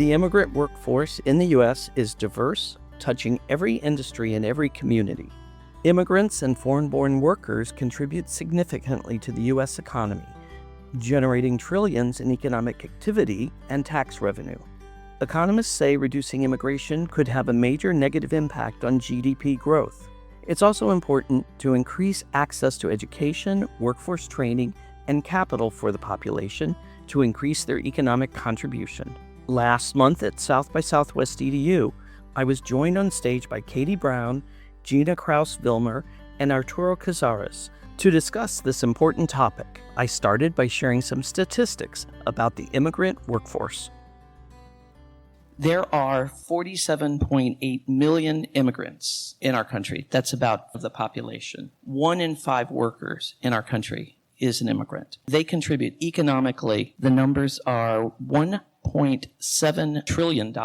The immigrant workforce in the U.S. is diverse, touching every industry and every community. Immigrants and foreign-born workers contribute significantly to the U.S. economy, generating trillions in economic activity and tax revenue. Economists say reducing immigration could have a major negative impact on GDP growth. It's also important to increase access to education, workforce training, and capital for the population to increase their economic contribution. Last month at South by Southwest EDU, I was joined on stage by Katie Brown, Jina Krause-Vilmar, and Arturo Cázares to discuss this important topic. I started by sharing some statistics about the immigrant workforce. There are 47.8 million immigrants in our country. That's about the population. 1 in 5 workers in our country is an immigrant. They contribute economically. The numbers are $1.7 trillion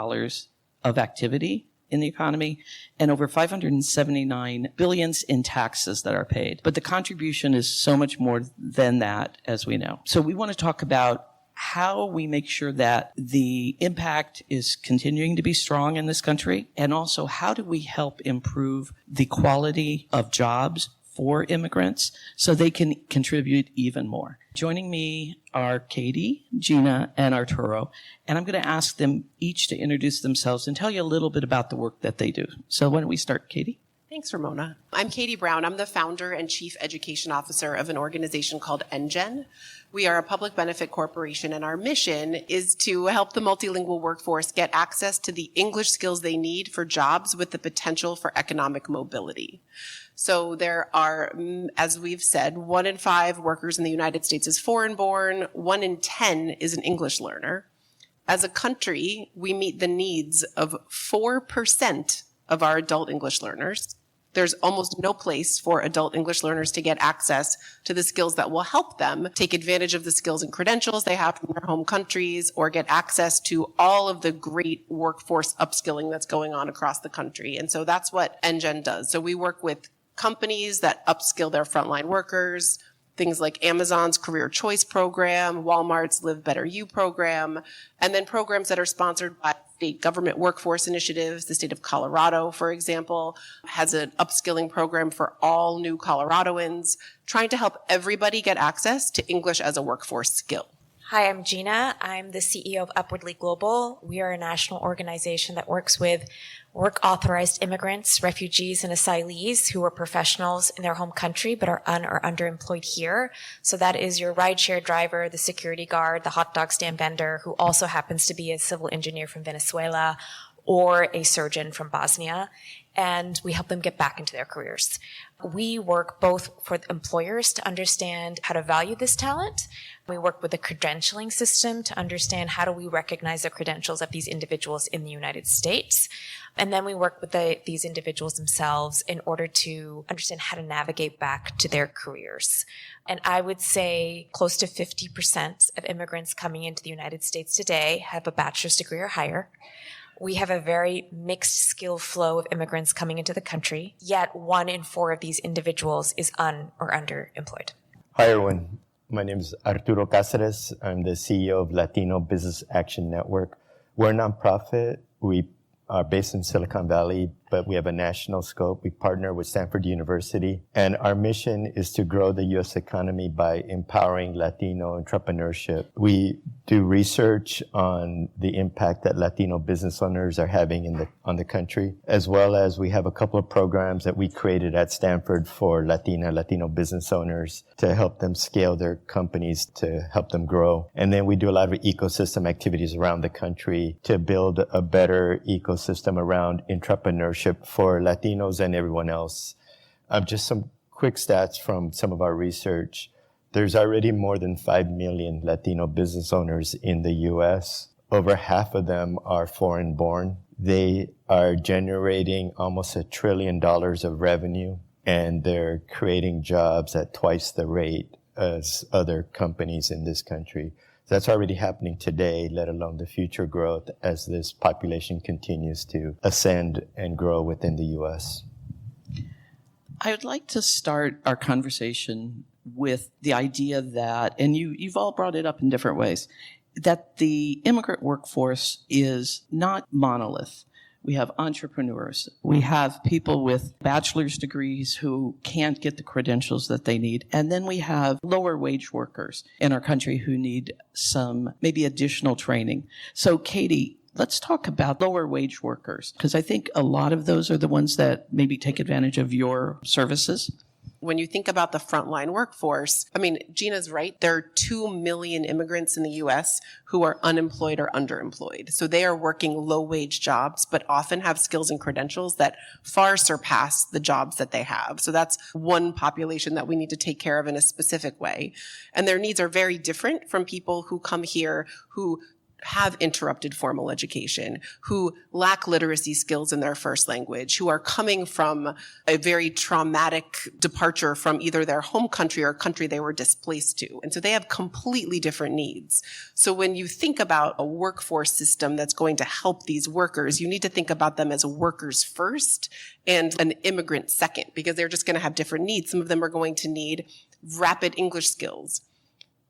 of activity in the economy and over 579 billion in taxes that are paid. But the contribution is so much more than that, as we know. So we want to talk about how we make sure that the impact is continuing to be strong in this country, and also how do we help improve the quality of jobs for immigrants so they can contribute even more. Joining me are Katie, Jina, and Arturo, and I'm going to ask them each to introduce themselves and tell you a little bit about the work that they do. So why don't we start, Katie? Thanks, Ramona. I'm Katie Brown. I'm the founder and chief education officer of an organization called EnGen. We are a public benefit corporation, and our mission is to help the multilingual workforce get access to the English skills they need for jobs with the potential for economic mobility. So there are, as we've said, 1 in 5 workers in the United States is foreign-born, 1 in 10 is an English learner. As a country, we meet the needs of 4% of our adult English learners. There's almost no place for adult English learners to get access to the skills that will help them take advantage of the skills and credentials they have from their home countries, or get access to all of the great workforce upskilling that's going on across the country. And so that's what EnGen does. So we work with companies that upskill their frontline workers, things like Amazon's Career Choice Program, Walmart's Live Better You program, and then programs that are sponsored by state government workforce initiatives. The state of Colorado, for example, has an upskilling program for all new Coloradoans, trying to help everybody get access to English as a workforce skill. Hi, I'm Jina. I'm the CEO of Upwardly Global. We are a national organization that works with work-authorized immigrants, refugees, and asylees who are professionals in their home country but are or underemployed here. So that is your rideshare driver, the security guard, the hot dog stand vendor, who also happens to be a civil engineer from Venezuela or a surgeon from Bosnia. And we help them get back into their careers. We work both for employers to understand how to value this talent. We work with the credentialing system to understand how do we recognize the credentials of these individuals in the United States. And then we work with these individuals themselves in order to understand how to navigate back to their careers. And I would say close to 50% of immigrants coming into the United States today have a bachelor's degree or higher. We have a very mixed skill flow of immigrants coming into the country, yet 1 in 4 of these individuals is or underemployed. Hi, everyone. My name is Arturo Cázares. I'm the CEO of Latino Business Action Network. We're a nonprofit. We are based in Silicon Valley, but we have a national scope. We partner with Stanford University, and our mission is to grow the U.S. economy by empowering Latino entrepreneurship. We do research on the impact that Latino business owners are having on the country, as well as we have a couple of programs that we created at Stanford for Latino business owners to help them scale their companies, to help them grow. And then we do a lot of ecosystem activities around the country to build a better ecosystem around entrepreneurship for Latinos and everyone else. Just some quick stats from some of our research. There's already more than 5 million Latino business owners in the U.S. Over half of them are foreign-born. They are generating almost $1 trillion of revenue, and they're creating jobs at twice the rate as other companies in this country. That's already happening today, let alone the future growth as this population continues to ascend and grow within the U.S. I would like to start our conversation with the idea that, and you've all brought it up in different ways, that the immigrant workforce is not monolith. We have entrepreneurs. We have people with bachelor's degrees who can't get the credentials that they need. And then we have lower wage workers in our country who need some maybe additional training. So Katie, let's talk about lower wage workers, because I think a lot of those are the ones that maybe take advantage of your services. When you think about the frontline workforce, I mean, Gina's right. There are 2 million immigrants in the U.S. who are unemployed or underemployed. So they are working low-wage jobs, but often have skills and credentials that far surpass the jobs that they have. So that's one population that we need to take care of in a specific way. And their needs are very different from people who come here who have interrupted formal education, who lack literacy skills in their first language, who are coming from a very traumatic departure from either their home country or country they were displaced to. And so they have completely different needs. So when you think about a workforce system that's going to help these workers, you need to think about them as workers first and an immigrant second, because they're just going to have different needs. Some of them are going to need rapid English skills.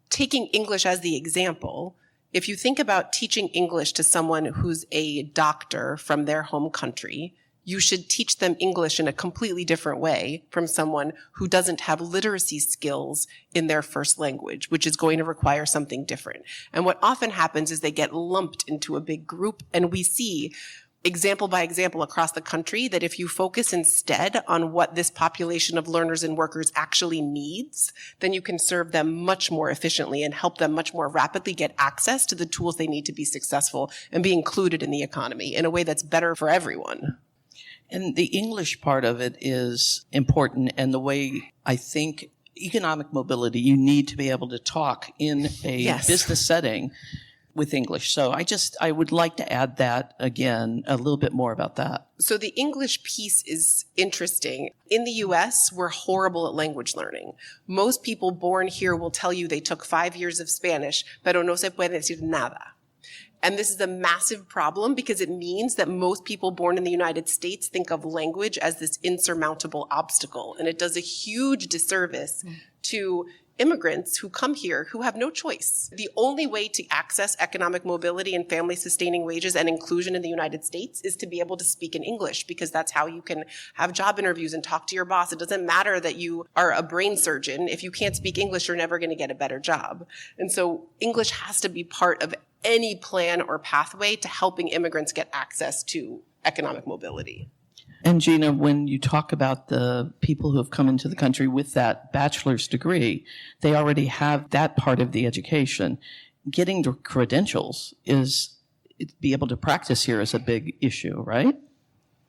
Taking English as the example, if you think about teaching English to someone who's a doctor from their home country, you should teach them English in a completely different way from someone who doesn't have literacy skills in their first language, which is going to require something different. And what often happens is they get lumped into a big group, and we see example by example across the country that if you focus instead on what this population of learners and workers actually needs, then you can serve them much more efficiently and help them much more rapidly get access to the tools they need to be successful and be included in the economy in a way that's better for everyone. And the English part of it is important, and the way I think economic mobility, you need to be able to talk in a business setting with English. So I would like to add that again, a little bit more about that. So the English piece is interesting. In the US, we're horrible at language learning. Most people born here will tell you they took 5 years of Spanish, pero no se puede decir nada. And this is a massive problem because it means that most people born in the United States think of language as this insurmountable obstacle. And it does a huge disservice to immigrants who come here who have no choice. The only way to access economic mobility and family sustaining wages and inclusion in the United States is to be able to speak in English, because that's how you can have job interviews and talk to your boss. It doesn't matter that you are a brain surgeon. If you can't speak English, you're never going to get a better job. And so English has to be part of any plan or pathway to helping immigrants get access to economic mobility. And Jina, when you talk about the people who have come into the country with that bachelor's degree, they already have that part of the education. Getting the credentials be able to practice here is a big issue, right?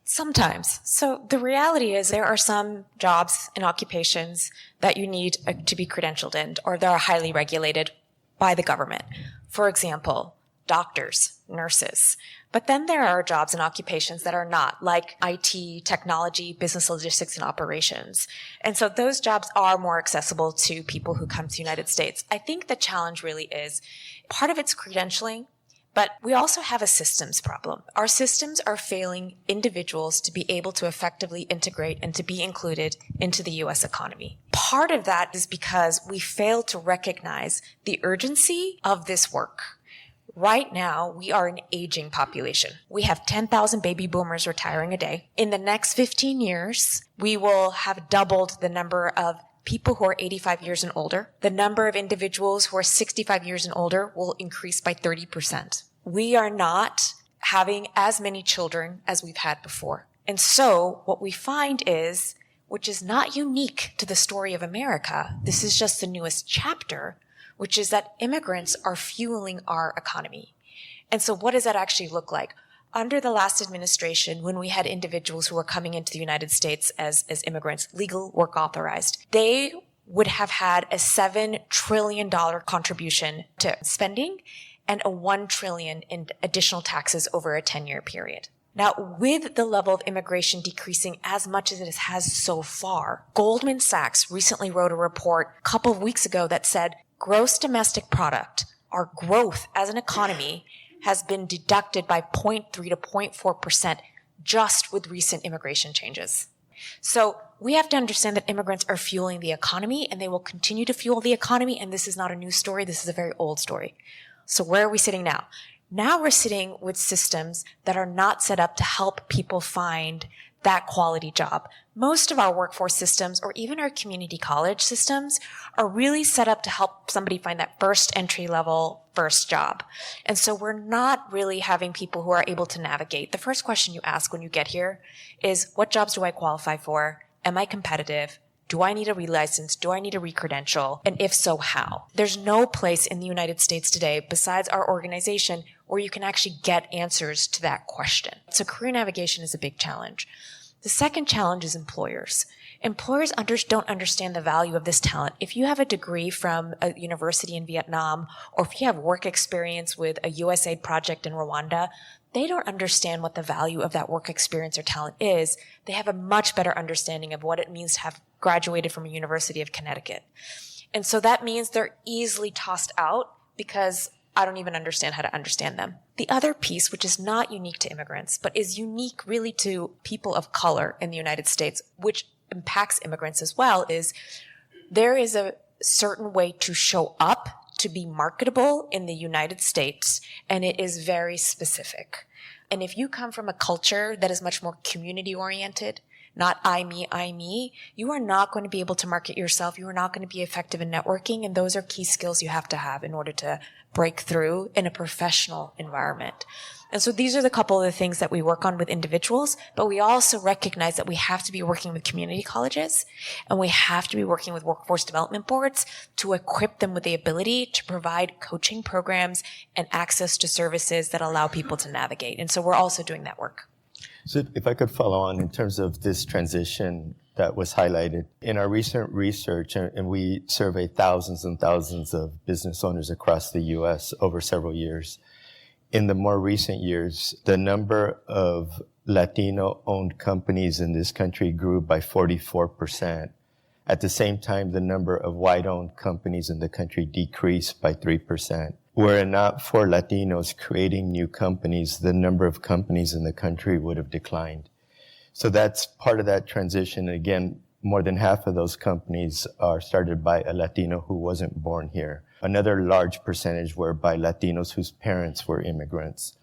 Sometimes. So the reality is there are some jobs and occupations that you need to be credentialed in, or that are highly regulated by the government. For example, doctors, nurses. But then there are jobs and occupations that are not, like IT, technology, business logistics, and operations. And so those jobs are more accessible to people who come to the United States. I think the challenge really is part of it's credentialing, but we also have a systems problem. Our systems are failing individuals to be able to effectively integrate and to be included into the U.S. economy. Part of that is because we fail to recognize the urgency of this work. Right now, we are an aging population. We have 10,000 baby boomers retiring a day. In the next 15 years, we will have doubled the number of people who are 85 years and older. The number of individuals who are 65 years and older will increase by 30%. We are not having as many children as we've had before. And so what we find is, which is not unique to the story of America, this is just the newest chapter, which is that immigrants are fueling our economy. And so what does that actually look like? Under the last administration, when we had individuals who were coming into the United States as immigrants, legal work authorized, they would have had a $7 trillion contribution to spending and a $1 trillion in additional taxes over a 10-year period. Now, with the level of immigration decreasing as much as it has so far, Goldman Sachs recently wrote a report a couple of weeks ago that said gross domestic product, our growth as an economy, has been deducted by 0.3 to 0.4% just with recent immigration changes. So we have to understand that immigrants are fueling the economy, and they will continue to fuel the economy, and this is not a new story. This is a very old story. So where are we sitting now? Now we're sitting with systems that are not set up to help people find that quality job. Most of our workforce systems, or even our community college systems, are really set up to help somebody find that first entry level, first job. And so we're not really having people who are able to navigate. The first question you ask when you get here is, what jobs do I qualify for? Am I competitive? Do I need a relicense? Do I need a recredential? And if so, how? There's no place in the United States today besides our organization where you can actually get answers to that question. So career navigation is a big challenge. The second challenge is employers. Employers don't understand the value of this talent. If you have a degree from a university in Vietnam, or if you have work experience with a USAID project in Rwanda, they don't understand what the value of that work experience or talent is. They have a much better understanding of what it means to have graduated from a University of Connecticut. And so that means they're easily tossed out because I don't even understand how to understand them. The other piece, which is not unique to immigrants, but is unique really to people of color in the United States, which impacts immigrants as well, is there is a certain way to show up to be marketable in the United States, and it is very specific. And if you come from a culture that is much more community-oriented, not I, me, you are not going to be able to market yourself. You are not going to be effective in networking, and those are key skills you have to have in order to break through in a professional environment. And so these are the couple of the things that we work on with individuals, but we also recognize that we have to be working with community colleges, and we have to be working with workforce development boards to equip them with the ability to provide coaching programs and access to services that allow people to navigate. And so we're also doing that work. So if I could follow on in terms of this transition that was highlighted. In our recent research, and we surveyed thousands and thousands of business owners across the U.S. over several years. In the more recent years, the number of Latino-owned companies in this country grew by 44%. At the same time, the number of white-owned companies in the country decreased by 3%. Were it not for Latinos creating new companies, the number of companies in the country would have declined. So that's part of that transition. Again, more than half of those companies are started by a Latino who wasn't born here. Another large percentage were by Latinos whose parents were immigrants.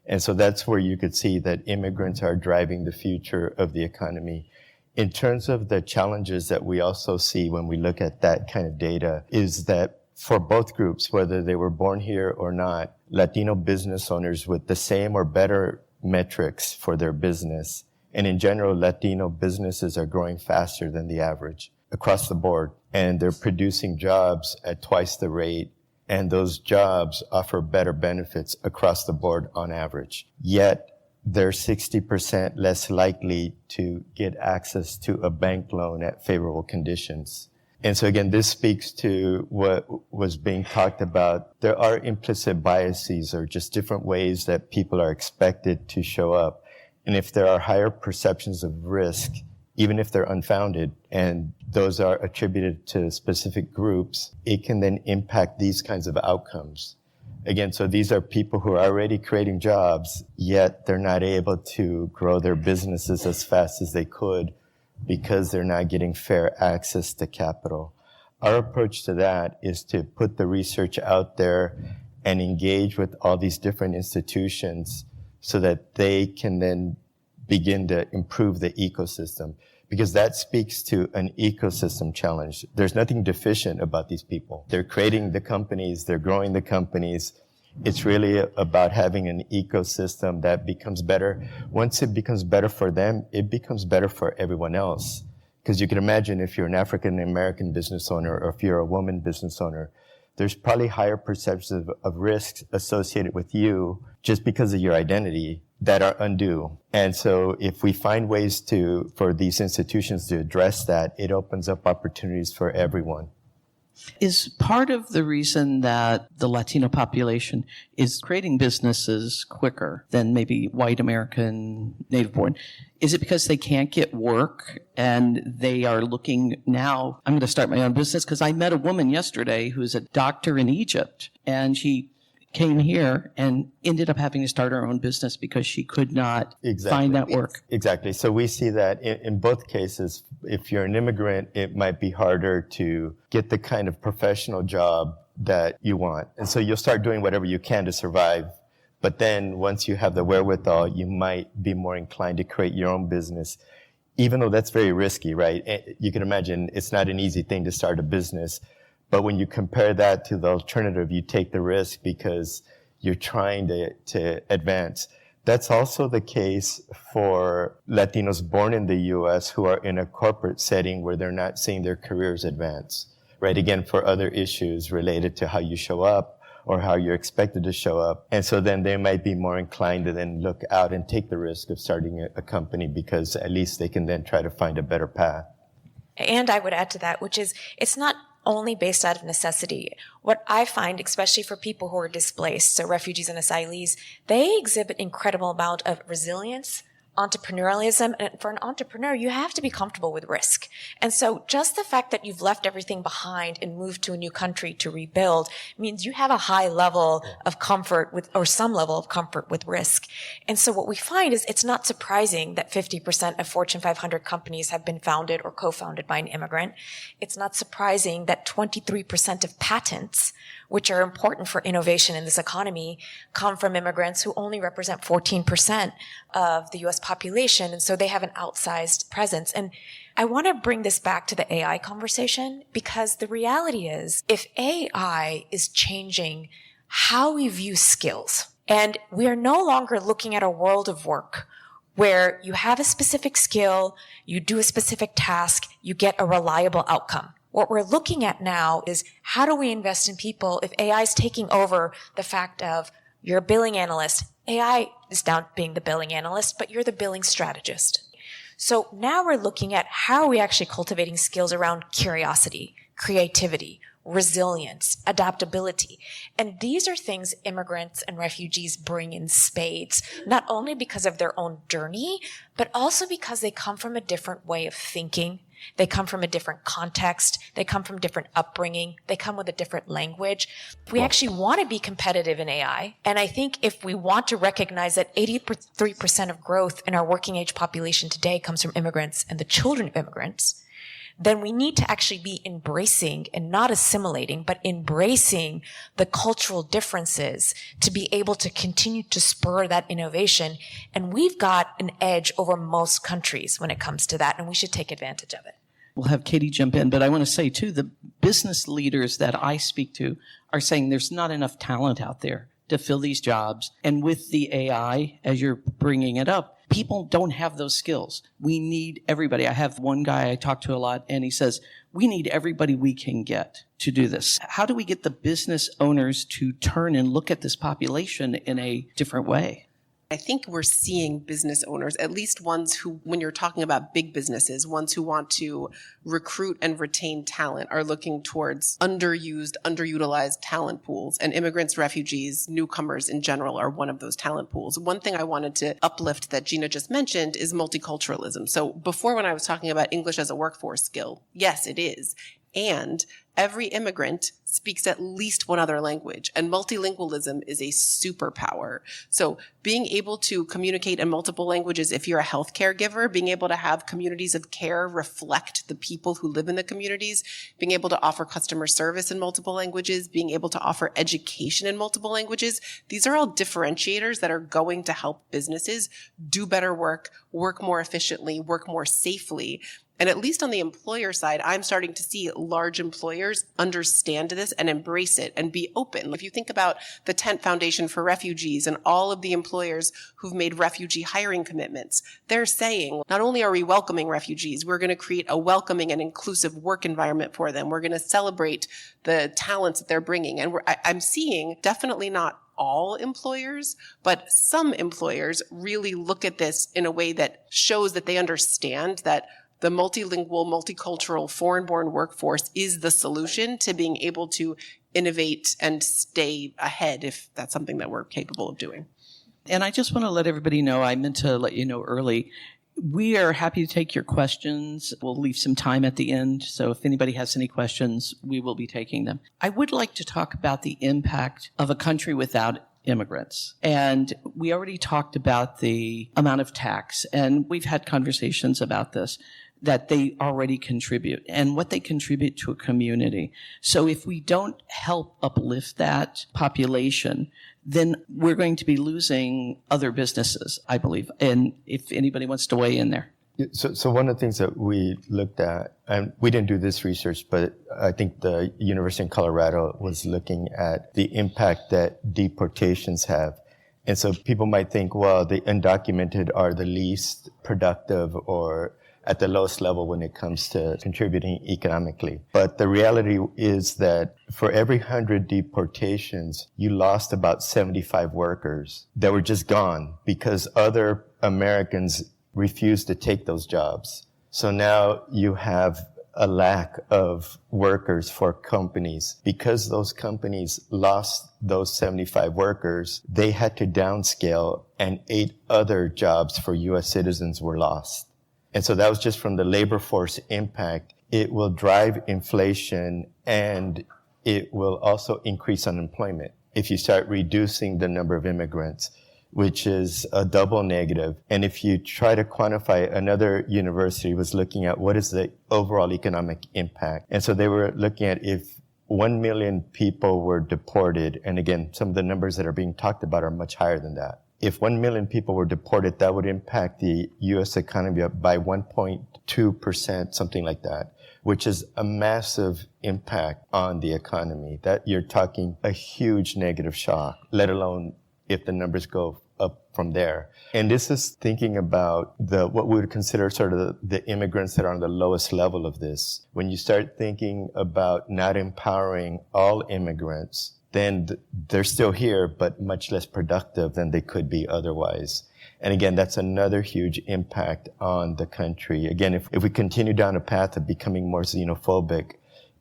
And so that's where you could see that immigrants are driving the future of the economy. In terms of the challenges that we also see when we look at that kind of data is that for both groups, whether they were born here or not, Latino business owners with the same or better metrics for their business, and in general, Latino businesses are growing faster than the average across the board, and they're producing jobs at twice the rate, and those jobs offer better benefits across the board on average. Yet, they're 60% less likely to get access to a bank loan at favorable conditions. And so again, this speaks to what was being talked about. There are implicit biases or just different ways that people are expected to show up. And if there are higher perceptions of risk, even if they're unfounded, and those are attributed to specific groups, it can then impact these kinds of outcomes. Again, so these are people who are already creating jobs, yet they're not able to grow their businesses as fast as they could because they're not getting fair access to capital. Our approach to that is to put the research out there and engage with all these different institutions so that they can then begin to improve the ecosystem, because that speaks to an ecosystem challenge. There's nothing deficient about these people. They're creating the companies, they're growing the companies. It's really about having an ecosystem that becomes better. Once it becomes better for them, it becomes better for everyone else. Because you can imagine if you're an African-American business owner or if you're a woman business owner, there's probably higher perceptions of risks associated with you just because of your identity that are undue. And so if we find ways for these institutions to address that, it opens up opportunities for everyone. Is part of the reason that the Latino population is creating businesses quicker than maybe white American native born? Is it because they can't get work and they are looking now, I'm going to start my own business? Because I met a woman yesterday who's a doctor in Egypt, and she came here and ended up having to start her own business because she could not find that work. Exactly. So we see that in both cases. If you're an immigrant, it might be harder to get the kind of professional job that you want. And so you'll start doing whatever you can to survive. But then once you have the wherewithal, you might be more inclined to create your own business, even though that's very risky, right? You can imagine it's not an easy thing to start a business. But when you compare that to the alternative, you take the risk because you're trying to advance. That's also the case for Latinos born in the U.S. who are in a corporate setting where they're not seeing their careers advance, right? Again, for other issues related to how you show up or how you're expected to show up. And so then they might be more inclined to then look out and take the risk of starting a company because at least they can then try to find a better path. And I would add to that, which is it's not only based out of necessity. What I find, especially for people who are displaced, so refugees and asylees, they exhibit incredible amount of resilience, entrepreneurialism, and for an entrepreneur, you have to be comfortable with risk. And so just the fact that you've left everything behind and moved to a new country to rebuild means you have a high level of comfort with, or some level of comfort with risk. And so what we find is it's not surprising that 50% of Fortune 500 companies have been founded or co-founded by an immigrant. It's not surprising that 23% of patents, which are important for innovation in this economy, come from immigrants who only represent 14% of the U.S. population. And so they have an outsized presence. And I want to bring this back to the AI conversation because the reality is if AI is changing how we view skills, and we are no longer looking at a world of work where you have a specific skill, you do a specific task, you get a reliable outcome. What we're looking at now is how do we invest in people if AI is taking over the fact of you're a billing analyst. AI is now being the billing analyst, but you're the billing strategist. So now we're looking at how are we actually cultivating skills around curiosity, creativity, resilience, adaptability. And these are things immigrants and refugees bring in spades, not only because of their own journey, but also because they come from a different way of thinking. They come from a different context. They come from different upbringing. They come with a different language. We actually want to be competitive in AI. And I think if we want to recognize that 83% of growth in our working age population today comes from immigrants and the children of immigrants, then we need to actually be embracing and not assimilating, but embracing the cultural differences to be able to continue to spur that innovation. And we've got an edge over most countries when it comes to that, and we should take advantage of it. We'll have Katie jump in, but I want to say, too, the business leaders that I speak to are saying there's not enough talent out there to fill these jobs. And with the AI, as you're bringing it up, people don't have those skills. We need everybody. I have one guy I talk to a lot, and he says, we need everybody we can get to do this. How do we get the business owners to turn and look at this population in a different way? I think we're seeing business owners, at least ones who, when you're talking about big businesses, ones who want to recruit and retain talent are looking towards underused, underutilized talent pools. And immigrants, refugees, newcomers in general are one of those talent pools. One thing I wanted to uplift that Jina just mentioned is multiculturalism. So before, when I was talking about English as a workforce skill, yes, it is. And every immigrant speaks at least one other language, and multilingualism is a superpower. So being able to communicate in multiple languages, if you're a healthcare giver, being able to have communities of care reflect the people who live in the communities, being able to offer customer service in multiple languages, being able to offer education in multiple languages, these are all differentiators that are going to help businesses do better work, work more efficiently, work more safely. And at least on the employer side, I'm starting to see large employers understand this and embrace it and be open. If you think about the Tent Foundation for Refugees and all of the employers who've made refugee hiring commitments, they're saying, not only are we welcoming refugees, we're going to create a welcoming and inclusive work environment for them. We're going to celebrate the talents that they're bringing. And I'm seeing definitely not all employers, but some employers really look at this in a way that shows that they understand that the multilingual, multicultural, foreign-born workforce is the solution to being able to innovate and stay ahead if that's something that we're capable of doing. And I just want to let everybody know, I meant to let you know early, we are happy to take your questions. We'll leave some time at the end, so if anybody has any questions, we will be taking them. I would like to talk about the impact of a country without immigrants. And we already talked about the amount of tax, and we've had conversations about this. that they already contribute and what they contribute to a community. So if we don't help uplift that population, then we're going to be losing other businesses, I believe. And if anybody wants to weigh in there. So one of the things that we looked at, and we didn't do this research, but I think the University of Colorado was looking at the impact that deportations have. And so people might think, well, the undocumented are the least productive or at the lowest level when it comes to contributing economically. But the reality is that for every 100 deportations, you lost about 75 workers that were just gone because other Americans refused to take those jobs. So now you have a lack of workers for companies. Because those companies lost those 75 workers, they had to downscale, and 8 other jobs for U.S. citizens were lost. And so that was just from the labor force impact. It will drive inflation, and it will also increase unemployment if you start reducing the number of immigrants, which is a double negative. And if you try to quantify, another university was looking at what is the overall economic impact. And so they were looking at if 1 million people were deported, and again, some of the numbers that are being talked about are much higher than that. If 1 million people were deported, that would impact the U.S. economy by 1.2%, something like that, which is a massive impact on the economy. That you're talking a huge negative shock, let alone if the numbers go up from there. And this is thinking about what we would consider sort of the immigrants that are on the lowest level of this. When you start thinking about not empowering all immigrants, then they're still here, but much less productive than they could be otherwise. And again, that's another huge impact on the country. Again, if we continue down a path of becoming more xenophobic,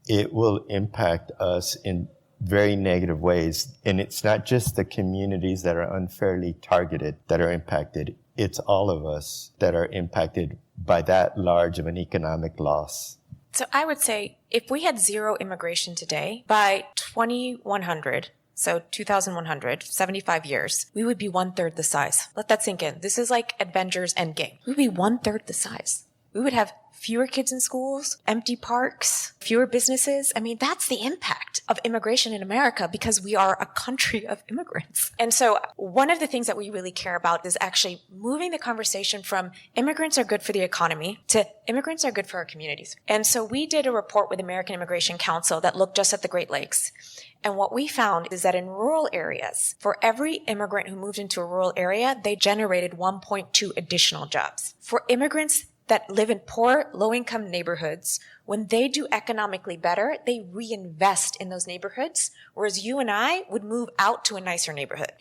it will impact us in very negative ways. And it's not just the communities that are unfairly targeted that are impacted. It's all of us that are impacted by that large of an economic loss. So I would say if we had zero immigration today, by 2100, so 2100, 75 years, we would be 1/3 the size. Let that sink in. This is like Avengers Endgame. We would be 1/3 the size. We would have fewer kids in schools, empty parks, fewer businesses. I mean, that's the impact of immigration in America because we are a country of immigrants. And so one of the things that we really care about is actually moving the conversation from immigrants are good for the economy to immigrants are good for our communities. And so we did a report with American Immigration Council that looked just at the Great Lakes. And what we found is that in rural areas, for every immigrant who moved into a rural area, they generated 1.2 additional jobs. For immigrants that live in poor, low-income neighborhoods, when they do economically better, they reinvest in those neighborhoods, whereas you and I would move out to a nicer neighborhood.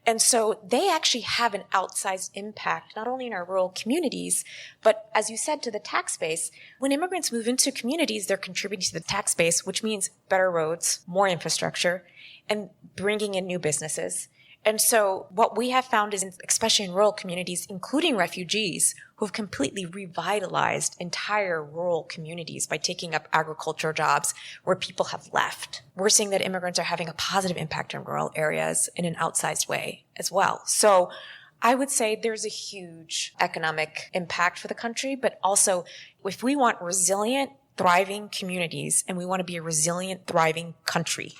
And so they actually have an outsized impact, not only in our rural communities, but as you said, to the tax base. When immigrants move into communities, they're contributing to the tax base, which means better roads, more infrastructure, and bringing in new businesses. And so what we have found is, especially in rural communities, including refugees, who have completely revitalized entire rural communities by taking up agricultural jobs where people have left. We're seeing that immigrants are having a positive impact in rural areas in an outsized way as well. So I would say there's a huge economic impact for the country, but also if we want resilient, thriving communities and we want to be a resilient, thriving country,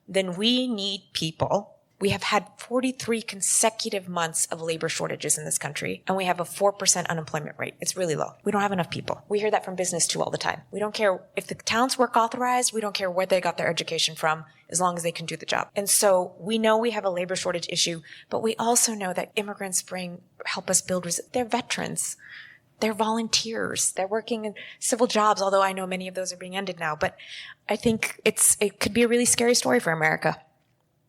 then we need people. We have had 43 consecutive months of labor shortages in this country, and we have a 4% unemployment rate. It's really low. We don't have enough people. We hear that from business too all the time. We don't care if the town's work authorized. We don't care where they got their education from, as long as they can do the job. And so we know we have a labor shortage issue, but we also know that immigrants help us build they're veterans. They're volunteers. They're working in civil jobs, although I know many of those are being ended now. But I think it could be a really scary story for America.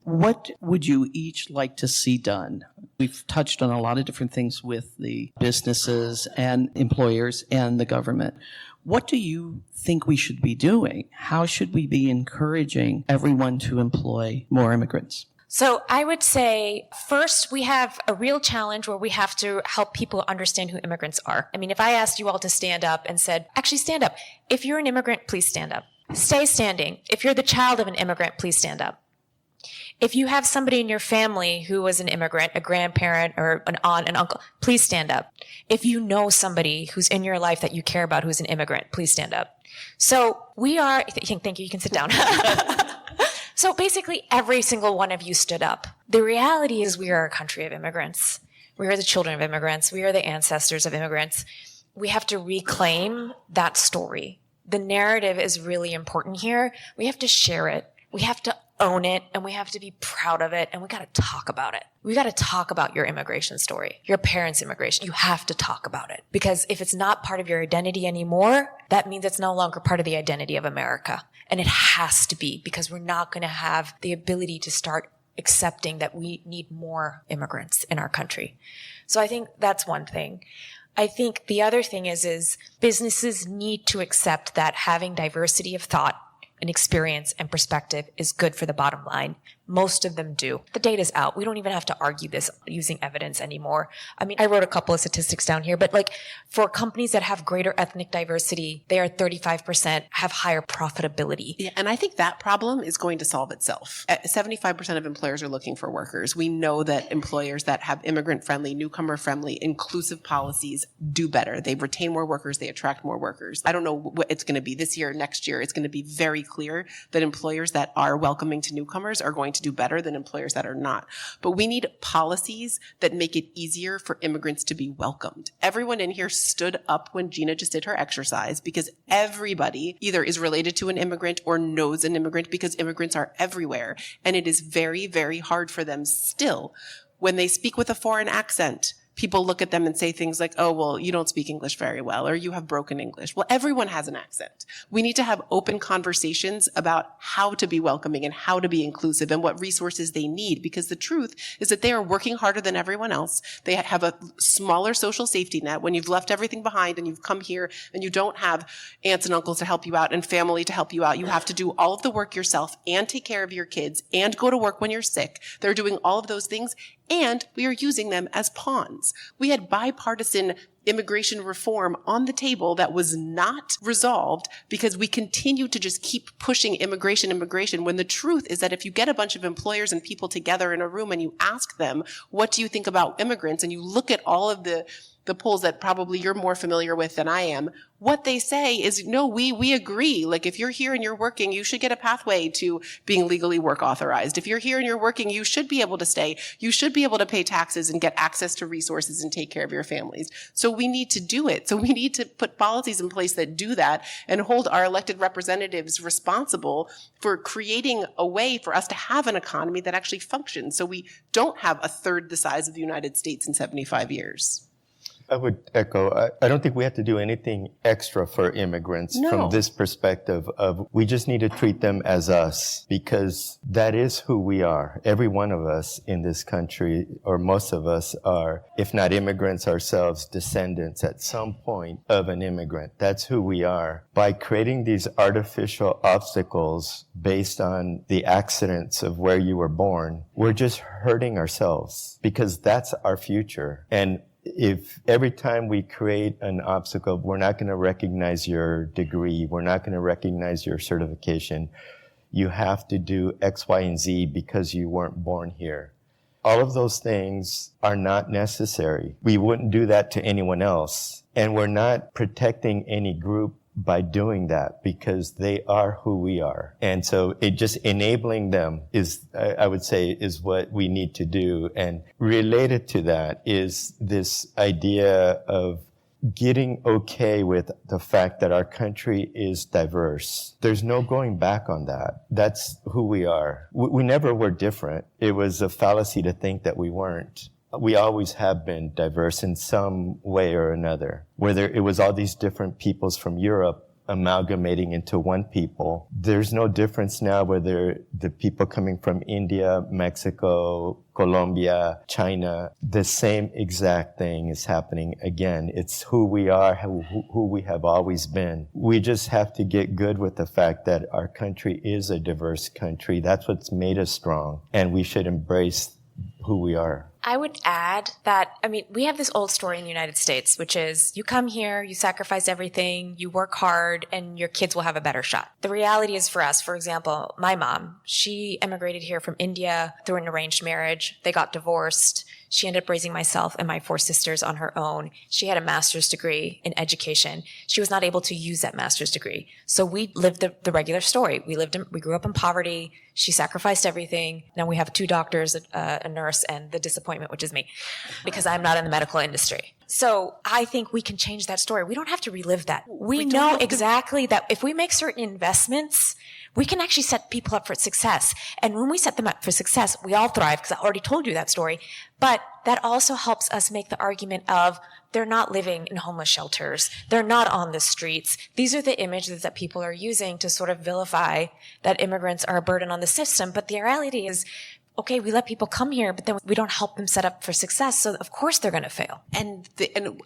What would you each like to see done? We've touched on a lot of different things with the businesses and employers and the government. What do you think we should be doing? How should we be encouraging everyone to employ more immigrants? So I would say, first, we have a real challenge where we have to help people understand who immigrants are. I mean, if I asked you all to stand up and said, actually stand up. If you're an immigrant, please stand up. Stay standing. If you're the child of an immigrant, please stand up. If you have somebody in your family who was an immigrant, a grandparent or an aunt, an uncle, please stand up. If you know somebody who's in your life that you care about who's an immigrant, please stand up. So we are, thank you, you can sit down. So basically every single one of you stood up. The reality is we are a country of immigrants. We are the children of immigrants. We are the ancestors of immigrants. We have to reclaim that story. The narrative is really important here. We have to share it. We have to own it, and we have to be proud of it, and we got to talk about it. We got to talk about your immigration story, your parents' immigration. You have to talk about it, because if it's not part of your identity anymore, that means it's no longer part of the identity of America. And it has to be, because we're not going to have the ability to start accepting that we need more immigrants in our country. So I think that's one thing. I think the other thing is businesses need to accept that having diversity of thought and experience and perspective is good for the bottom line. Most of them do. The data's out. We don't even have to argue this using evidence anymore. I mean, I wrote a couple of statistics down here, but like for companies that have greater ethnic diversity, they are 35%, have higher profitability. Yeah, and I think that problem is going to solve itself. 75% of employers are looking for workers. We know that employers that have immigrant-friendly, newcomer-friendly, inclusive policies do better. They retain more workers. They attract more workers. I don't know what it's going to be this year or next year. It's going to be very clear that employers that are welcoming to newcomers are going to do better than employers that are not. But we need policies that make it easier for immigrants to be welcomed. Everyone in here stood up when Jina just did her exercise, because everybody either is related to an immigrant or knows an immigrant, because immigrants are everywhere. And it is very, very hard for them still when they speak with a foreign accent. People look at them and say things like, oh, well, you don't speak English very well, or you have broken English. Well, everyone has an accent. We need to have open conversations about how to be welcoming and how to be inclusive and what resources they need, because the truth is that they are working harder than everyone else. They have a smaller social safety net. When you've left everything behind and you've come here and you don't have aunts and uncles to help you out and family to help you out, you have to do all of the work yourself and take care of your kids and go to work when you're sick. They're doing all of those things, and we are using them as pawns. We had bipartisan immigration reform on the table that was not resolved because we continue to just keep pushing immigration, when the truth is that if you get a bunch of employers and people together in a room and you ask them, what do you think about immigrants? And you look at all of the polls that probably you're more familiar with than I am, what they say is, no, we agree. Like, if you're here and you're working, you should get a pathway to being legally work authorized. If you're here and you're working, you should be able to stay. You should be able to pay taxes and get access to resources and take care of your families. So we need to do it. So we need to put policies in place that do that and hold our elected representatives responsible for creating a way for us to have an economy that actually functions, so we don't have a third the size of the United States in 75 years. I would echo, I don't think we have to do anything extra for immigrants from this perspective of we just need to treat them as us, because that is who we are. Every one of us in this country, or most of us, are, if not immigrants ourselves, descendants at some point of an immigrant. That's who we are. By creating these artificial obstacles based on the accidents of where you were born, we're just hurting ourselves, because that's our future. And if every time we create an obstacle, we're not going to recognize your degree, we're not going to recognize your certification, you have to do X, Y, and Z because you weren't born here. All of those things are not necessary. We wouldn't do that to anyone else. And we're not protecting any group by doing that, because they are who we are. And so it just enabling them is, I would say, is what we need to do. And related to that is this idea of getting okay with the fact that our country is diverse. There's no going back on that. That's who we are. We never were different. It was a fallacy to think that we weren't. We always have been diverse in some way or another. Whether it was all these different peoples from Europe amalgamating into one people, there's no difference now whether the people coming from India, Mexico, Colombia, China, the same exact thing is happening again. It's who we are, who we have always been. We just have to get good with the fact that our country is a diverse country. That's what's made us strong, and we should embrace who we are. I would add that, we have this old story in the United States, which is you come here, you sacrifice everything, you work hard, and your kids will have a better shot. The reality is for us, for example, my mom, she immigrated here from India through an arranged marriage. They got divorced. She ended up raising myself and my 4 sisters on her own. She had a master's degree in education. She was not able to use that master's degree. So we lived the regular story. We grew up in poverty. She sacrificed everything. Now we have 2 doctors, a nurse, and the disappointment, which is me, because I'm not in the medical industry. So I think we can change that story. We don't have to relive that. We know exactly that if we make certain investments, we can actually set people up for success. And when we set them up for success, we all thrive, because I already told you that story. But that also helps us make the argument of they're not living in homeless shelters. They're not on the streets. These are the images that people are using to sort of vilify that immigrants are a burden on the system. But the reality is, okay, we let people come here, but then we don't help them set up for success. So of course they're going to fail. And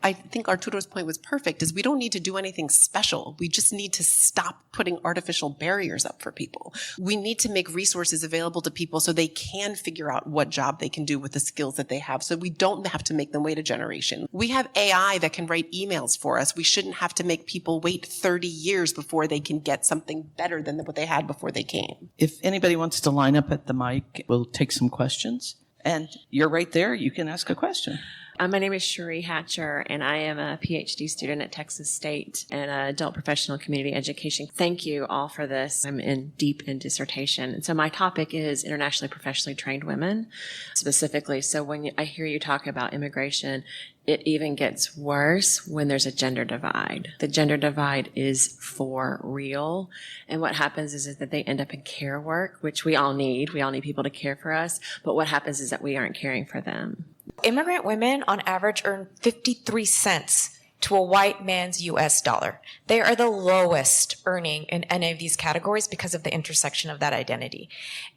I think Arturo's point was perfect, is we don't need to do anything special. We just need to stop putting artificial barriers up for people. We need to make resources available to people so they can figure out what job they can do with the skills that they have. So we don't have to make them wait a generation. We have AI that can write emails for us. We shouldn't have to make people wait 30 years before they can get something better than what they had before they came. If anybody wants to line up at the mic, we'll take some questions. And you're right there. You can ask a question. My name is Cherie Hatcher, and I am a PhD student at Texas State in adult professional community education. Thank you all for this. I'm deep in dissertation. And so my topic is internationally professionally trained women specifically. So when I hear you talk about immigration, it even gets worse when there's a gender divide. The gender divide is for real. And what happens is that they end up in care work, which we all need. We all need people to care for us. But what happens is that we aren't caring for them. Immigrant women on average earn 53 cents to a white man's US dollar. They are the lowest earning in any of these categories because of the intersection of that identity.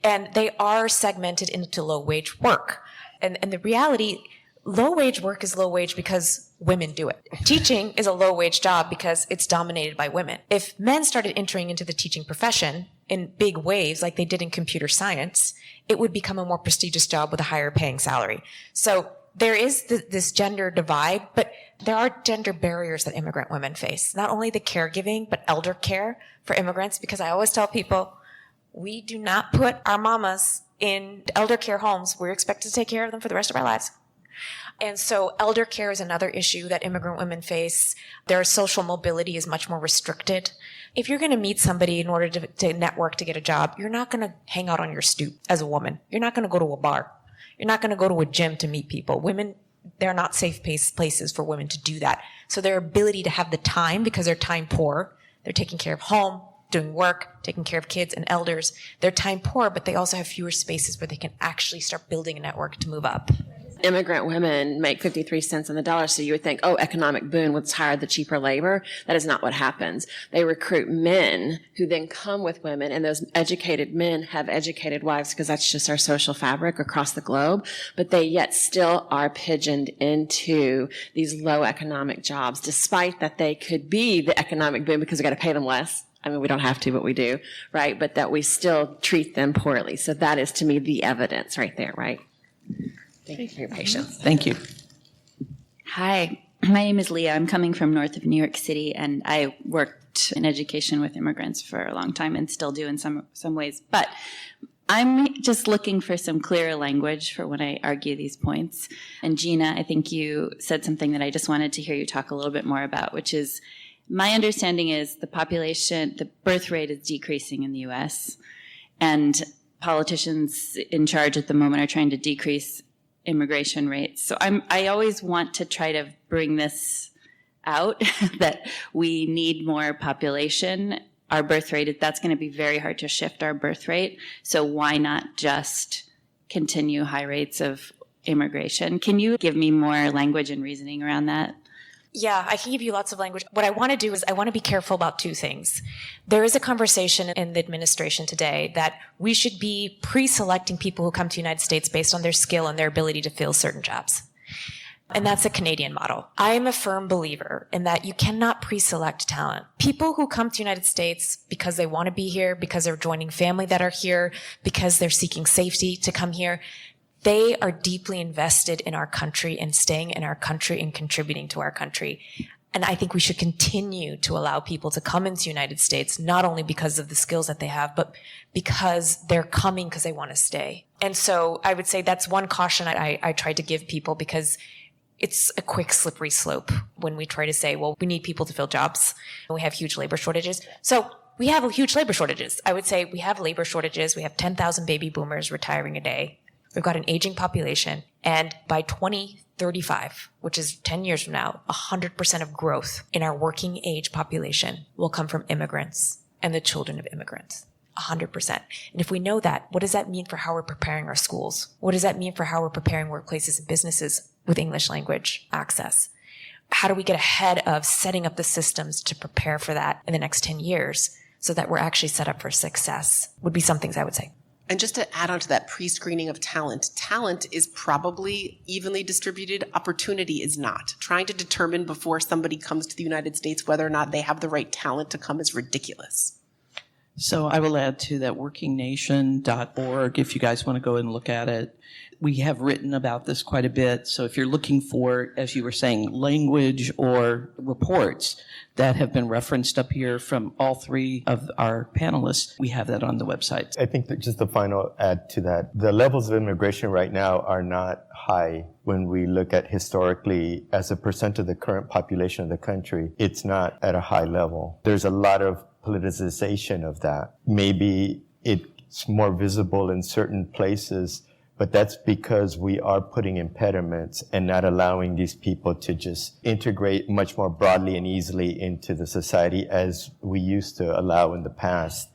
And they are segmented into low wage work. And the reality, low wage work is low wage because women do it. Teaching is a low wage job because it's dominated by women. If men started entering into the teaching profession in big waves like they did in computer science, it would become a more prestigious job with a higher paying salary. So there is this gender divide, but there are gender barriers that immigrant women face. Not only the caregiving, but elder care for immigrants, because I always tell people, we do not put our mamas in elder care homes. We're expected to take care of them for the rest of our lives. And so elder care is another issue that immigrant women face. Their social mobility is much more restricted. If you're going to meet somebody in order to network to get a job, you're not going to hang out on your stoop as a woman. You're not going to go to a bar. You're not going to go to a gym to meet people. Women, they're not safe places for women to do that. So their ability to have the time, because they're time poor, they're taking care of home, doing work, taking care of kids and elders. They're time poor, but they also have fewer spaces where they can actually start building a network to move up. Immigrant women make 53 cents on the dollar, so you would think, oh, economic boom, let's hire the cheaper labor. That is not what happens. They recruit men who then come with women, and those educated men have educated wives because that's just our social fabric across the globe, but they yet still are pigeoned into these low economic jobs, despite that they could be the economic boom because we got to pay them less. I mean, we don't have to, but we do, right? But that we still treat them poorly. So that is, to me, the evidence right there, right? Thank you for your patience. Thank you. Hi, my name is Leah. I'm coming from north of New York City, and I worked in education with immigrants for a long time and still do in some ways. But I'm just looking for some clearer language for when I argue these points. And Jina, I think you said something that I just wanted to hear you talk a little bit more about, which is my understanding is the birth rate is decreasing in the U.S., and politicians in charge at the moment are trying to decrease immigration rates. So I always want to try to bring this out that we need more population. Our birth rate, that's going to be very hard to shift our birth rate. So why not just continue high rates of immigration? Can you give me more language and reasoning around that? Yeah, I can give you lots of language. What I want to do is I want to be careful about 2 things. There is a conversation in the administration today that we should be pre-selecting people who come to the United States based on their skill and their ability to fill certain jobs. And that's a Canadian model. I am a firm believer in that you cannot pre-select talent. People who come to the United States because they want to be here, because they're joining family that are here, because they're seeking safety to come here, They are deeply invested in our country and staying in our country and contributing to our country. And I think we should continue to allow people to come into the United States, not only because of the skills that they have, but because they're coming because they want to stay. And so I would say that's one caution I try to give people, because it's a quick slippery slope when we try to say, well, we need people to fill jobs. We have huge labor shortages. So we have huge labor shortages. I would say we have labor shortages. We have 10,000 baby boomers retiring a day. We've got an aging population. And by 2035, which is 10 years from now, 100% of growth in our working age population will come from immigrants and the children of immigrants. 100%. And if we know that, what does that mean for how we're preparing our schools? What does that mean for how we're preparing workplaces and businesses with English language access? How do we get ahead of setting up the systems to prepare for that in the next 10 years so that we're actually set up for success? Would be some things I would say. And just to add on to that pre-screening of talent is probably evenly distributed. Opportunity is not. Trying to determine before somebody comes to the United States whether or not they have the right talent to come is ridiculous. So I will add to that WorkingNation.org if you guys want to go and look at it. We have written about this quite a bit. So if you're looking for, as you were saying, language or reports that have been referenced up here from all three of our panelists, we have that on the website. I think that just the final add to that, the levels of immigration right now are not high when we look at historically as a percent of the current population of the country. It's not at a high level. There's a lot of politicization of that. Maybe it's more visible in certain places, but that's because we are putting impediments and not allowing these people to just integrate much more broadly and easily into the society as we used to allow in the past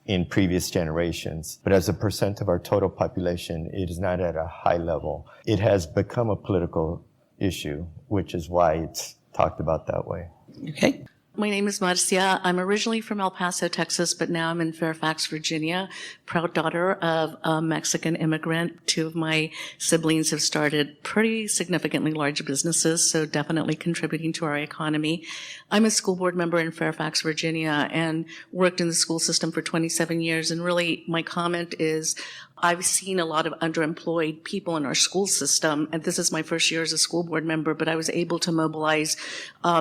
in previous generations. But as a percent of our total population, it is not at a high level. It has become a political issue, which is why it's talked about that way. Okay. My name is Marcia. I'm originally from El Paso, Texas, but now I'm in Fairfax, Virginia. Proud daughter of a Mexican immigrant. Two of my siblings have started pretty significantly large businesses, so definitely contributing to our economy. I'm a school board member in Fairfax, Virginia, and worked in the school system for 27 years. And really, my comment is, I've seen a lot of underemployed people in our school system, and this is my first year as a school board member, but I was able to mobilize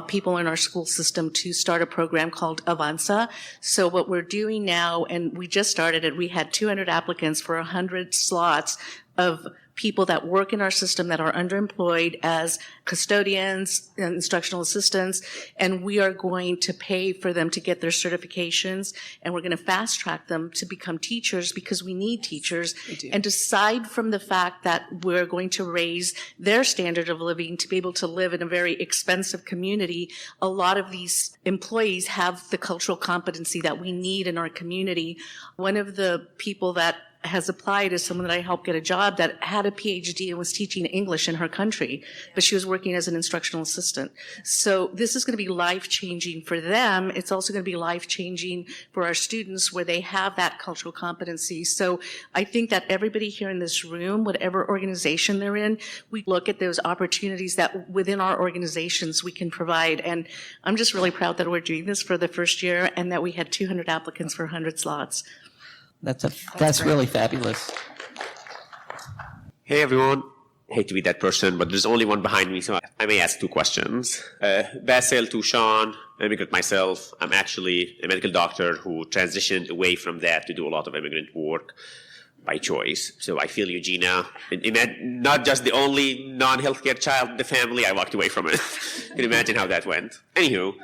people in our school system to start a program called Avanza. So what we're doing now, and we just started it, we had 200 applicants for 100 slots of people that work in our system that are underemployed as custodians and instructional assistants, and we are going to pay for them to get their certifications, and we're going to fast track them to become teachers because we need teachers. And aside from the fact that we're going to raise their standard of living to be able to live in a very expensive community, a lot of these employees have the cultural competency that we need in our community. One of the people that has applied as someone that I helped get a job that had a PhD and was teaching English in her country, but she was working as an instructional assistant. So this is going to be life-changing for them. It's also going to be life-changing for our students where they have that cultural competency. So I think that everybody here in this room, whatever organization they're in, we look at those opportunities that within our organizations we can provide. And I'm just really proud that we're doing this for the first year and that we had 200 applicants for 100 slots. That's really fabulous. Hey everyone. Hate to be that person, but there's only one behind me, so I may ask two questions. Basil Touchon, immigrant myself. I'm actually a medical doctor who transitioned away from that to do a lot of immigrant work by choice. So I feel you, Jina. Not just the only non-healthcare child in the family, I walked away from it. You can imagine how that went. Anywho,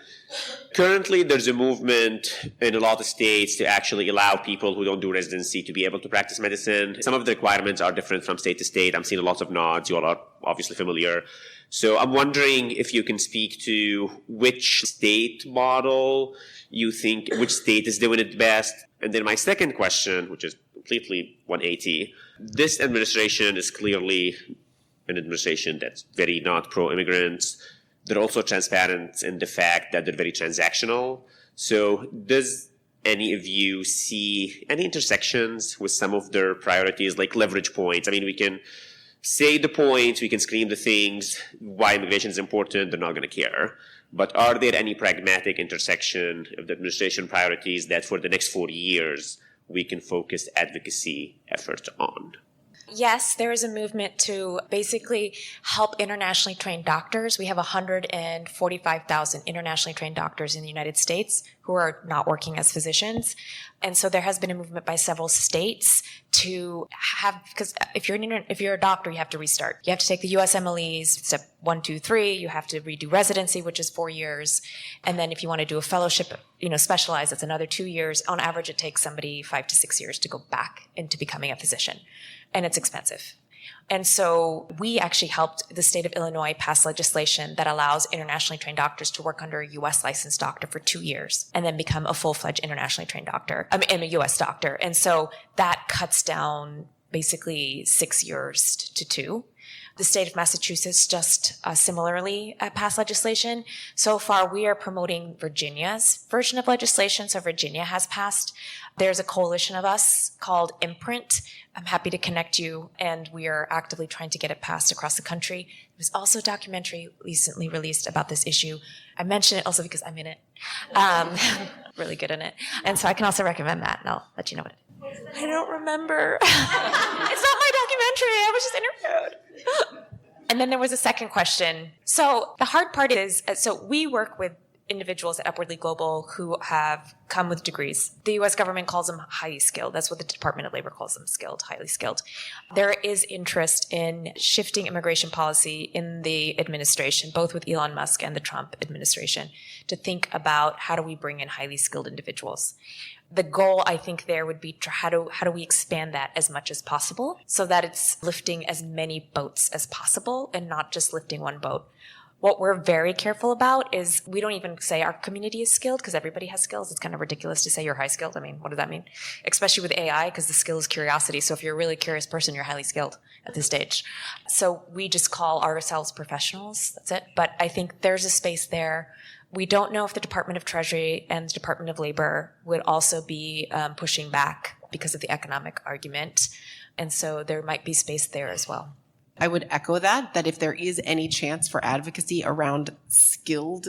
currently there's a movement in a lot of states to actually allow people who don't do residency to be able to practice medicine. Some of the requirements are different from state to state. I'm seeing lots of nods. You all are obviously familiar. So I'm wondering if you can speak to which state model you think, which state is doing it best. And then my second question, which is completely 180, this administration is clearly an administration that's very not pro-immigrants. They're also transparent in the fact that they're very transactional. So does any of you see any intersections with some of their priorities, like leverage points? I mean, we can say the points, we can scream the things, why immigration is important, they're not going to care. But are there any pragmatic intersection of the administration priorities that for the next 40 years we can focus advocacy efforts on? Yes, there is a movement to basically help internationally trained doctors. We have 145,000 internationally trained doctors in the United States who are not working as physicians. And so there has been a movement by several states to have, because if you're a doctor, you have to restart. You have to take the USMLEs, step 1, 2, 3. You have to redo residency, which is 4 years. And then if you want to do a fellowship, specialize, it's another 2 years. On average, it takes somebody 5 to 6 years to go back into becoming a physician. And it's expensive. And so we actually helped the state of Illinois pass legislation that allows internationally trained doctors to work under a U.S. licensed doctor for 2 years and then become a full-fledged internationally trained doctor, and a U.S. doctor. And so that cuts down basically 6 years to 2. The state of Massachusetts just similarly passed legislation. So far, we are promoting Virginia's version of legislation. So Virginia has passed. There's a coalition of us called Immigrants. I'm happy to connect you, and we are actively trying to get it passed across the country. There was also a documentary recently released about this issue. I mention it also because I'm in it. Really good in it. And so I can also recommend that, and I'll let you know what it is. I don't remember. It's not my documentary. I was just interviewed. And then there was a second question. So the hard part is, so we work with individuals at Upwardly Global who have come with degrees. The U.S. government calls them highly skilled. That's what the Department of Labor calls them, skilled, highly skilled. There is interest in shifting immigration policy in the administration, both with Elon Musk and the Trump administration, to think about how do we bring in highly skilled individuals. The goal, I think, there would be how do we expand that as much as possible so that it's lifting as many boats as possible and not just lifting one boat. What we're very careful about is we don't even say our community is skilled because everybody has skills. It's kind of ridiculous to say you're high skilled. I mean, what does that mean? Especially with AI, because the skill is curiosity. So if you're a really curious person, you're highly skilled at this stage. So we just call ourselves professionals. That's it. But I think there's a space there. We don't know if the Department of Treasury and the Department of Labor would also be pushing back because of the economic argument. And so there might be space there as well. I would echo that if there is any chance for advocacy around skill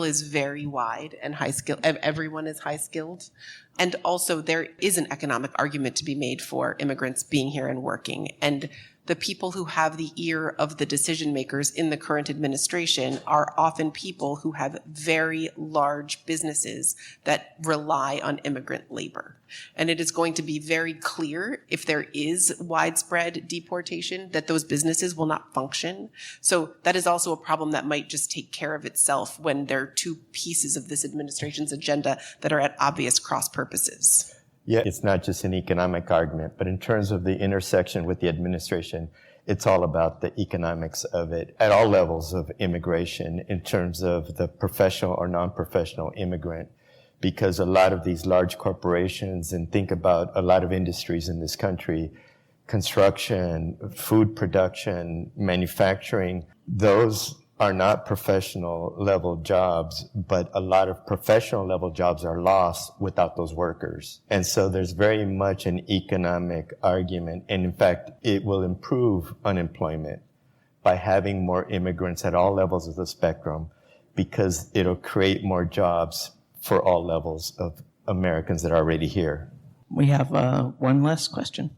is very wide and high skill. Everyone is high skilled. And also there is an economic argument to be made for immigrants being here and working. And the people who have the ear of the decision makers in the current administration are often people who have very large businesses that rely on immigrant labor. And it is going to be very clear if there is widespread deportation that those businesses will not function. So that is also a problem that might just take care of itself when there are two pieces of this administration's agenda that are at obvious cross purposes. Yeah, it's not just an economic argument, but in terms of the intersection with the administration, it's all about the economics of it at all levels of immigration in terms of the professional or non-professional immigrant, because a lot of these large corporations, and think about a lot of industries in this country, construction, food production, manufacturing, those are not professional level jobs, but a lot of professional level jobs are lost without those workers. And so there's very much an economic argument. And in fact, it will improve unemployment by having more immigrants at all levels of the spectrum, because it'll create more jobs for all levels of Americans that are already here. We have one last question.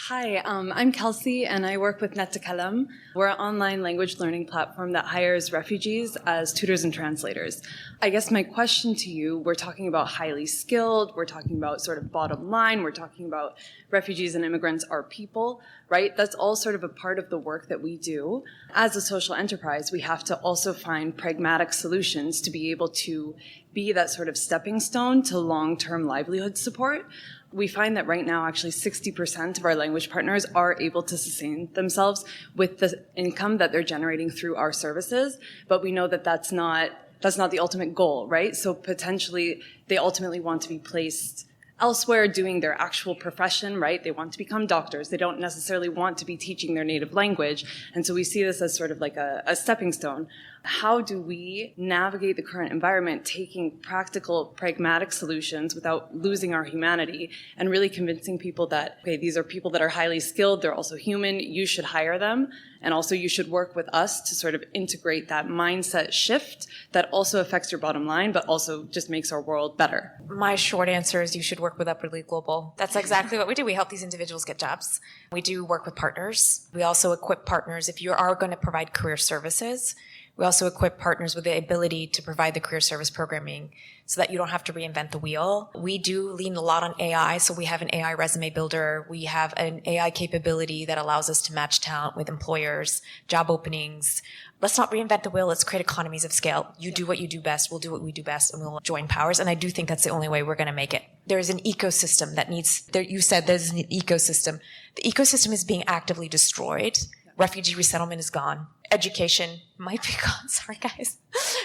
Hi, I'm Kelsey, and I work with Netakalam. We're an online language learning platform that hires refugees as tutors and translators. I guess my question to you, we're talking about highly skilled, we're talking about sort of bottom line, we're talking about refugees and immigrants are people, right? That's all sort of a part of the work that we do. As a social enterprise, we have to also find pragmatic solutions to be able to be that sort of stepping stone to long-term livelihood support. We find that right now, actually 60% of our language partners are able to sustain themselves with the income that they're generating through our services. But we know that that's not the ultimate goal, right? So potentially they ultimately want to be placed elsewhere doing their actual profession, right? They want to become doctors. They don't necessarily want to be teaching their native language. And so we see this as sort of like a stepping stone. How do we navigate the current environment, taking practical, pragmatic solutions without losing our humanity and really convincing people that, okay, these are people that are highly skilled, they're also human, you should hire them, and also you should work with us to sort of integrate that mindset shift that also affects your bottom line, but also just makes our world better? My short answer is you should work with Upwardly Global. That's exactly what we do. We help these individuals get jobs. We do work with partners. We also equip partners. If you are going to provide career services, we also equip partners with the ability to provide the career service programming so that you don't have to reinvent the wheel. We do lean a lot on AI, so we have an AI resume builder. We have an AI capability that allows us to match talent with employers, job openings. Let's not reinvent the wheel. Let's create economies of scale. You do what you do best. We'll do what we do best, and we'll join powers. And I do think that's the only way we're going to make it. There's an ecosystem that needs, you said there's an ecosystem. The ecosystem is being actively destroyed. Refugee resettlement is gone. Education might be gone. Sorry, guys.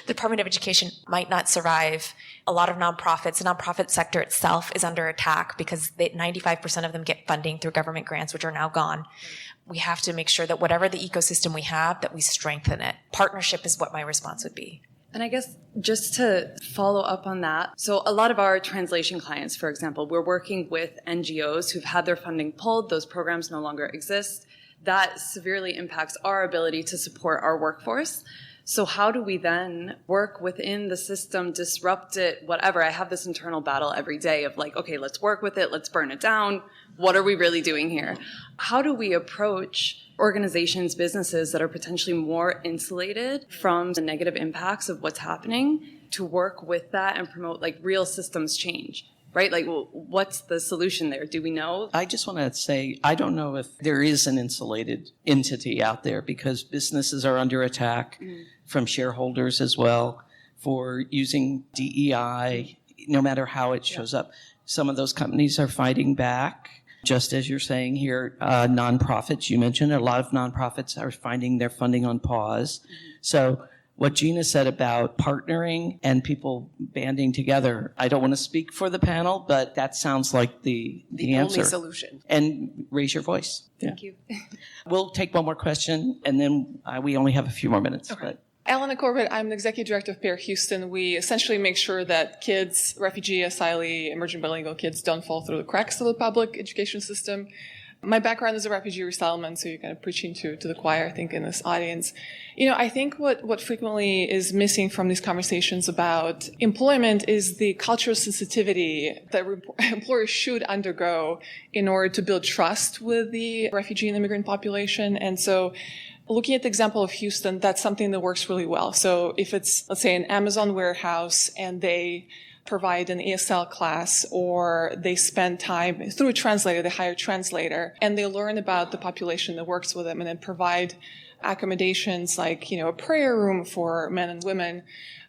The Department of Education might not survive. A lot of nonprofits, the nonprofit sector itself is under attack because 95% of them get funding through government grants, which are now gone. We have to make sure that whatever the ecosystem we have, that we strengthen it. Partnership is what my response would be. And I guess just to follow up on that, so a lot of our translation clients, for example, we're working with NGOs who've had their funding pulled, those programs no longer exist. That severely impacts our ability to support our workforce. So how do we then work within the system, disrupt it, whatever? I have this internal battle every day of like, okay, let's work with it, let's burn it down. What are we really doing here? How do we approach organizations, businesses that are potentially more insulated from the negative impacts of what's happening to work with that and promote like real systems change? Right? Like, well, what's the solution there? Do we know? I just want to say, I don't know if there is an insulated entity out there because businesses are under attack from shareholders as well for using DEI, no matter how it shows up. Some of those companies are fighting back. Just as you're saying here, nonprofits, you mentioned a lot of nonprofits are finding their funding on pause. So what Jina said about partnering and people banding together, I don't want to speak for the panel, but that sounds like the answer. Only solution. And raise your voice. Thank you. We'll take one more question, and then we only have a few more minutes. Okay. But. Elena Corbett, I'm the Executive Director of PAIR Houston. We essentially make sure that kids, refugee, asylee, emerging bilingual kids don't fall through the cracks of the public education system. My background is a refugee resettlement, so you're kind of preaching to the choir, I think, in this audience. You know, I think what frequently is missing from these conversations about employment is the cultural sensitivity that employers should undergo in order to build trust with the refugee and immigrant population. And so looking at the example of Houston, that's something that works really well. So if it's, let's say, an Amazon warehouse and they provide an ESL class or they spend time through a translator, they hire a translator, and they learn about the population that works with them and then provide accommodations like, a prayer room for men and women.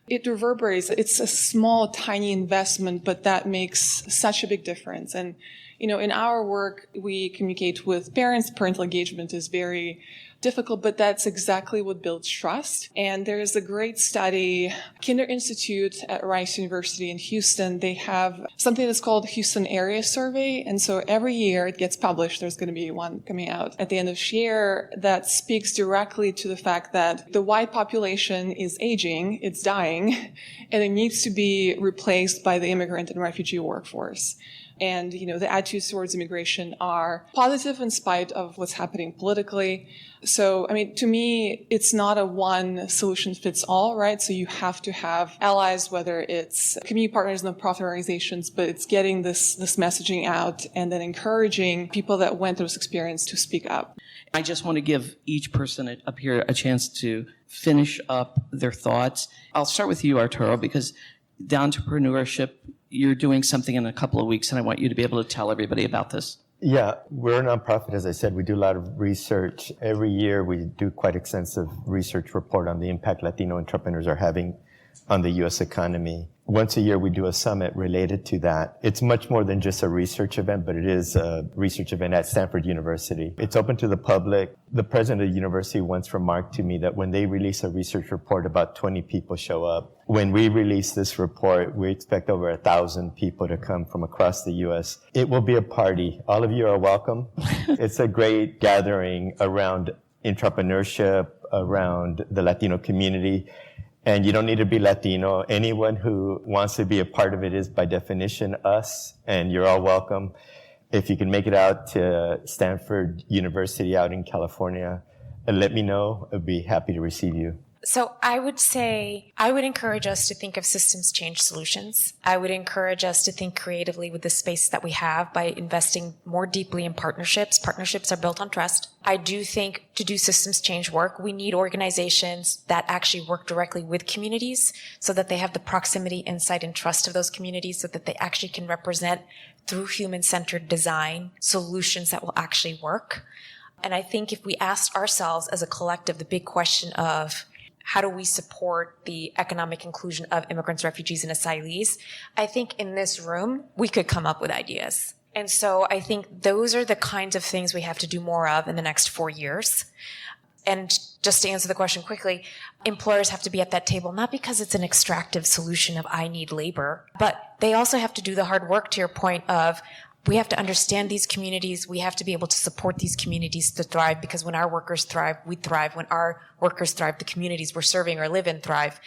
It reverberates. It's a small, tiny investment, but that makes such a big difference. And, in our work, we communicate with parents. Parental engagement is very difficult, but that's exactly what builds trust. And there is a great study, Kinder Institute at Rice University in Houston. They have something that's called Houston Area Survey. And so every year it gets published. There's going to be one coming out at the end of this year that speaks directly to the fact that the white population is aging, it's dying, and it needs to be replaced by the immigrant and refugee workforce. And, the attitudes towards immigration are positive in spite of what's happening politically. So, to me, it's not a one solution fits all, right? So you have to have allies, whether it's community partners, nonprofit organizations, but it's getting this messaging out and then encouraging people that went through this experience to speak up. I just want to give each person up here a chance to finish up their thoughts. I'll start with you, Arturo, because the entrepreneurship, you're doing something in a couple of weeks, and I want you to be able to tell everybody about this. Yeah, we're a nonprofit, as I said. We do a lot of research. Every year, we do quite extensive research report on the impact Latino entrepreneurs are having on the U.S. economy. Once a year, we do a summit related to that. It's much more than just a research event, but it is a research event at Stanford University. It's open to the public. The president of the university once remarked to me that when they release a research report, about 20 people show up. When we release this report, we expect over 1,000 people to come from across the U.S. It will be a party. All of you are welcome. It's a great gathering around entrepreneurship, around the Latino community. And you don't need to be Latino. Anyone who wants to be a part of it is by definition us, and you're all welcome. If you can make it out to Stanford University out in California, let me know. I'd be happy to receive you. So I would encourage us to think of systems change solutions. I would encourage us to think creatively with the space that we have by investing more deeply in partnerships. Partnerships are built on trust. I do think to do systems change work, we need organizations that actually work directly with communities so that they have the proximity, insight, and trust of those communities so that they actually can represent through human-centered design solutions that will actually work. And I think if we asked ourselves as a collective the big question of how do we support the economic inclusion of immigrants, refugees, and asylees, I think in this room, we could come up with ideas. And so I think those are the kinds of things we have to do more of in the next 4 years. And just to answer the question quickly, employers have to be at that table, not because it's an extractive solution of I need labor, but they also have to do the hard work, to your point of, we have to understand these communities. We have to be able to support these communities to thrive, because when our workers thrive, we thrive. When our workers thrive, the communities we're serving or live in thrive.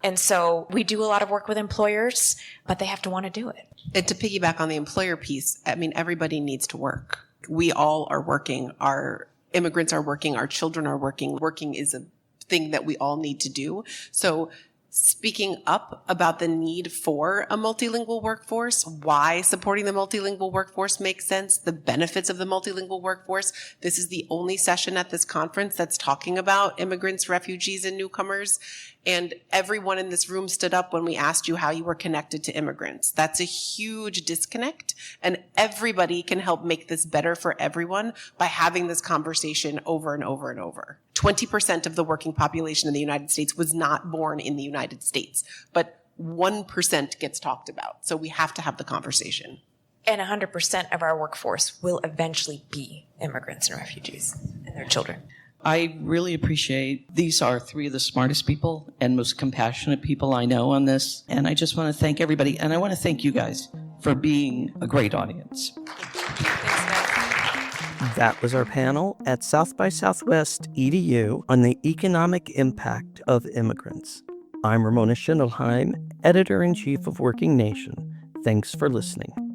And so we do a lot of work with employers, but they have to want to do it. And to piggyback on the employer piece, I mean, everybody needs to work. We all are working. Our immigrants are working. Our children are working. Working is a thing that we all need to do. So speaking up about the need for a multilingual workforce, why supporting the multilingual workforce makes sense, the benefits of the multilingual workforce. This is the only session at this conference that's talking about immigrants, refugees, and newcomers. And everyone in this room stood up when we asked you how you were connected to immigrants. That's a huge disconnect, and everybody can help make this better for everyone by having this conversation over and over and over. 20% of the working population in the United States was not born in the United States, but 1% gets talked about. So we have to have the conversation. And 100% of our workforce will eventually be immigrants and refugees and their children. I really appreciate, these are three of the smartest people and most compassionate people I know on this. And I just want to thank everybody. And I want to thank you guys for being a great audience. That was our panel at South by Southwest EDU on the economic impact of immigrants. I'm Ramona Schindelheim, editor-in-chief of WorkingNation. Thanks for listening.